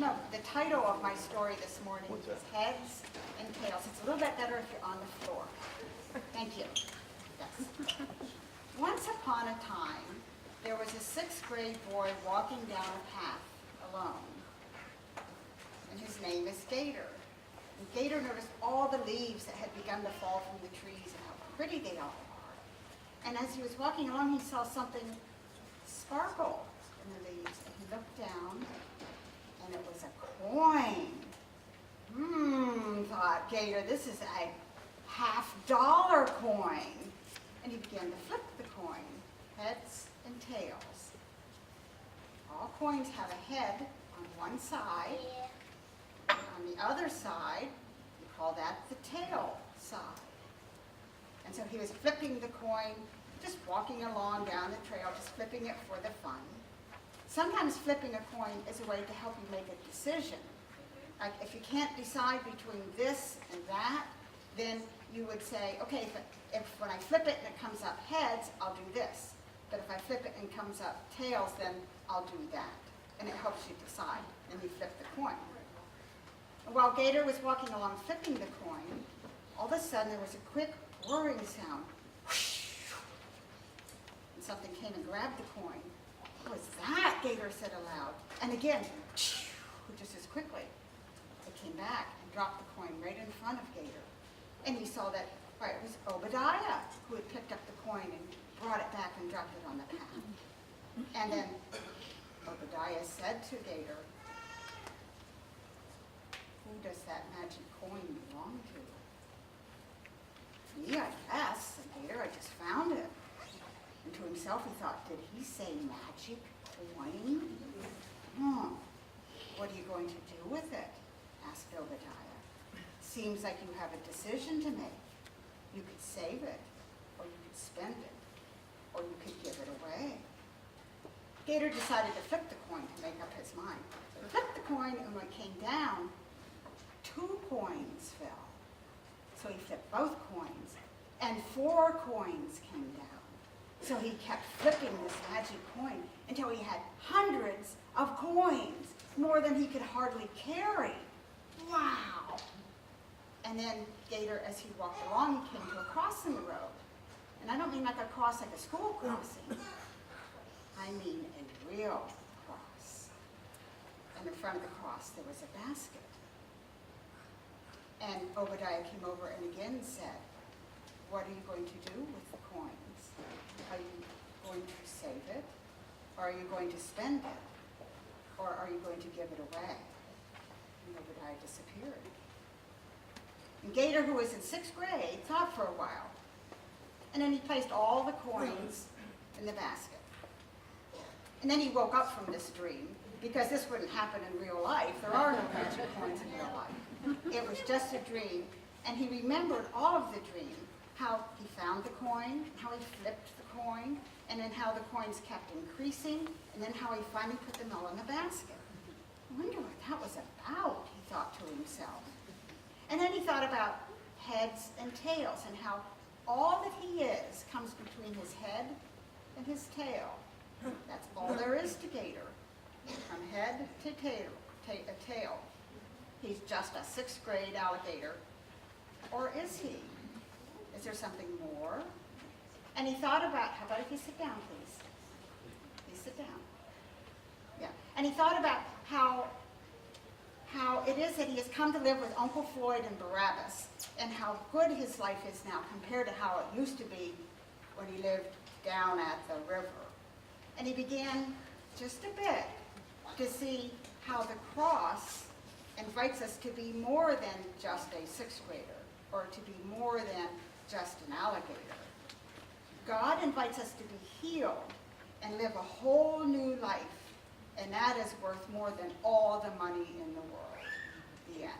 the title of my story this morning is Heads and Tails. It's a little bit better if you're on the floor. Thank you. Yes. Once upon a time, there was a 6th grade boy walking down a path alone. And his name is Gator. And Gator noticed all the leaves that had begun to fall from the trees and how pretty they all are. And as he was walking along, he saw something sparkle in the leaves. And he looked down, and it was a coin. Thought Gator, this is a $50 coin. And he began to flip the coin, heads and tails. All coins have a head on one side. And on the other side, we call that the tail side. And so he was flipping the coin, just walking along down the trail, just flipping it for the fun. Sometimes flipping a coin is a way to help you make a decision. Like if you can't decide between this and that, then you would say, okay, if when I flip it and it comes up heads, I'll do this. But if I flip it and it comes up tails, then I'll do that. And it helps you decide. And you flip the coin. And while Gator was walking along flipping the coin, all of a sudden there was a quick whirring sound. And something came and grabbed the coin. What was that? Gator said aloud. And again, just as quickly. It came back and dropped the coin right in front of Gator. And he saw that it was Obadiah who had picked up the coin and brought it back and dropped it on the path. And then Obadiah said to Gator, who does that magic coin belong to? Me, I guess, said Gator. I just found it. And to himself he thought, did he say magic coin? What are you going to do with it? Asked Obadiah. Seems like you have a decision to make. You could save it, or you could spend it, or you could give it away. Gator decided to flip the coin to make up his mind. He flipped the coin, and when it came down, 2 coins fell. So he flipped both coins, and 4 coins came down. So he kept flipping this magic coin until he had hundreds of coins, more than he could hardly carry. Wow! And then Gator, as he walked along, he came to a cross in the road. And I don't mean like a cross like a school crossing. I mean a real cross. And in front of the cross there was a basket. And Obadiah came over and again said, what are you going to do with the coins? Are you going to save it? Or are you going to spend it? Or are you going to give it away? And Obadiah disappeared. And Gator, who was in 6th grade, thought for a while. And then he placed all the coins in the basket. And then he woke up from this dream, because this wouldn't happen in real life. There are no magic coins in real life. It was just a dream. And he remembered all of the dream, how he found the coin, how he flipped the coin, and then how the coins kept increasing, and then how he finally put them all in the basket. I wonder what that was about, he thought to himself. And then he thought about heads and tails and how all that he is comes between his head and his tail. That's all there is to Gator. From head to tail. He's just a 6th grade alligator. Or is he? Is there something more? And he thought about, how about if you sit down, please? Please sit down. Yeah. And he thought about how it is that he has come to live with Uncle Floyd and Barabbas, and how good his life is now compared to how it used to be when he lived down at the river. And he began just a bit to see how the cross invites us to be more than just a 6th grader, or to be more than just an alligator. God invites us to be healed and live a whole new life, and that is worth more than all the money in the world. The end.